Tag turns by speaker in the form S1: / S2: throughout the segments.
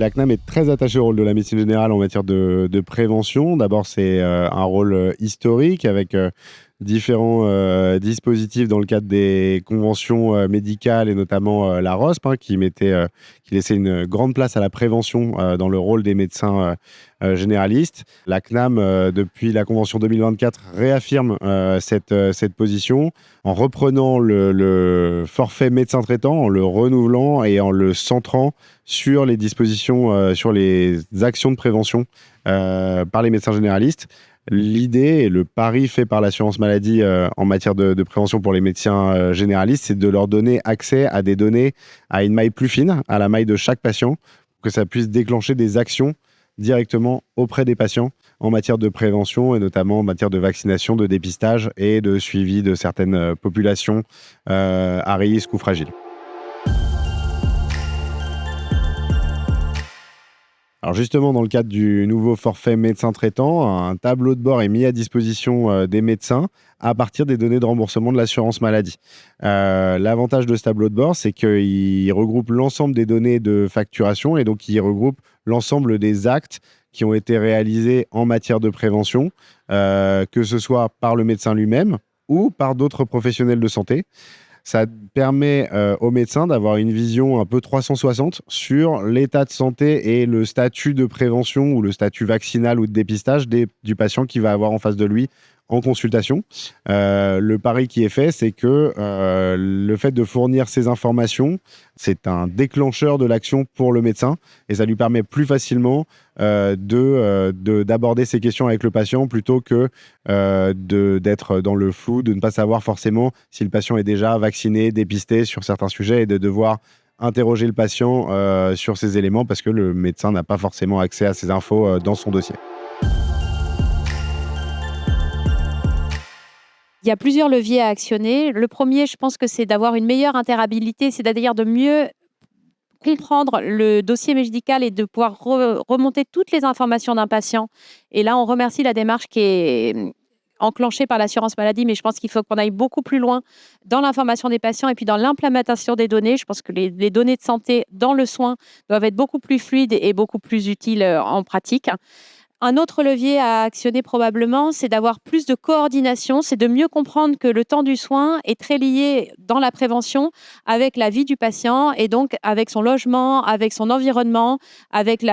S1: La CNAM est très attachée au rôle de la médecine générale en matière de prévention. D'abord, c'est un rôle historique avec différents dispositifs dans le cadre des conventions médicales et notamment la ROSP, hein, qui laissait une grande place à la prévention dans le rôle des médecins généralistes. La CNAM, depuis la convention 2024, réaffirme cette position en reprenant le forfait médecin traitant, en le renouvelant et en le centrant sur les dispositions, sur les actions de prévention par les médecins généralistes. L'idée et le pari fait par l'assurance maladie en matière de prévention pour les médecins généralistes, c'est de leur donner accès à des données à une maille plus fine, à la maille de chaque patient, pour que ça puisse déclencher des actions directement auprès des patients en matière de prévention et notamment en matière de vaccination, de dépistage et de suivi de certaines populations à risque ou fragiles. Alors justement, dans le cadre du nouveau forfait médecin traitant, un tableau de bord est mis à disposition des médecins à partir des données de remboursement de l'assurance maladie. L'avantage de ce tableau de bord, c'est qu'il regroupe l'ensemble des données de facturation et donc il regroupe l'ensemble des actes qui ont été réalisés en matière de prévention, que ce soit par le médecin lui-même ou par d'autres professionnels de santé. Ça permet aux médecins d'avoir une vision un peu 360 sur l'état de santé et le statut de prévention ou le statut vaccinal ou de dépistage du patient qui va avoir en face de lui en consultation. Le pari qui est fait, c'est que le fait de fournir ces informations, c'est un déclencheur de l'action pour le médecin et ça lui permet plus facilement d'aborder ces questions avec le patient plutôt que d'être dans le flou, de ne pas savoir forcément si le patient est déjà vacciné, dépisté sur certains sujets et de devoir interroger le patient sur ces éléments parce que le médecin n'a pas forcément accès à ces infos dans son dossier.
S2: Il y a plusieurs leviers à actionner. Le premier, je pense que c'est d'avoir une meilleure interopérabilité, c'est-à-dire de mieux comprendre le dossier médical et de pouvoir remonter toutes les informations d'un patient. Et là, on remercie la démarche qui est enclenchée par l'assurance maladie, mais je pense qu'il faut qu'on aille beaucoup plus loin dans l'information des patients et puis dans l'implémentation des données. Je pense que les données de santé dans le soin doivent être beaucoup plus fluides et beaucoup plus utiles en pratique. Un autre levier à actionner probablement, c'est d'avoir plus de coordination, c'est de mieux comprendre que le temps du soin est très lié dans la prévention avec la vie du patient et donc avec son logement, avec son environnement, avec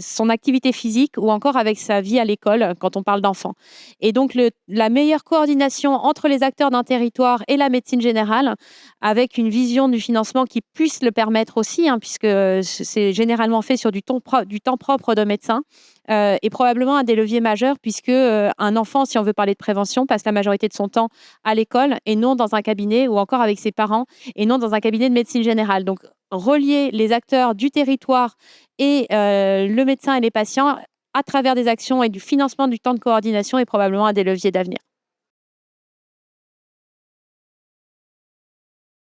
S2: son activité physique ou encore avec sa vie à l'école quand on parle d'enfants. Et donc la meilleure coordination entre les acteurs d'un territoire et la médecine générale avec une vision du financement qui puisse le permettre aussi, hein, puisque c'est généralement fait sur du temps propre de médecin. Est probablement un des leviers majeurs puisque un enfant, si on veut parler de prévention, passe la majorité de son temps à l'école et non dans un cabinet ou encore avec ses parents et non dans un cabinet de médecine générale. Donc, relier les acteurs du territoire et le médecin et les patients à travers des actions et du financement du temps de coordination est probablement un des leviers d'avenir.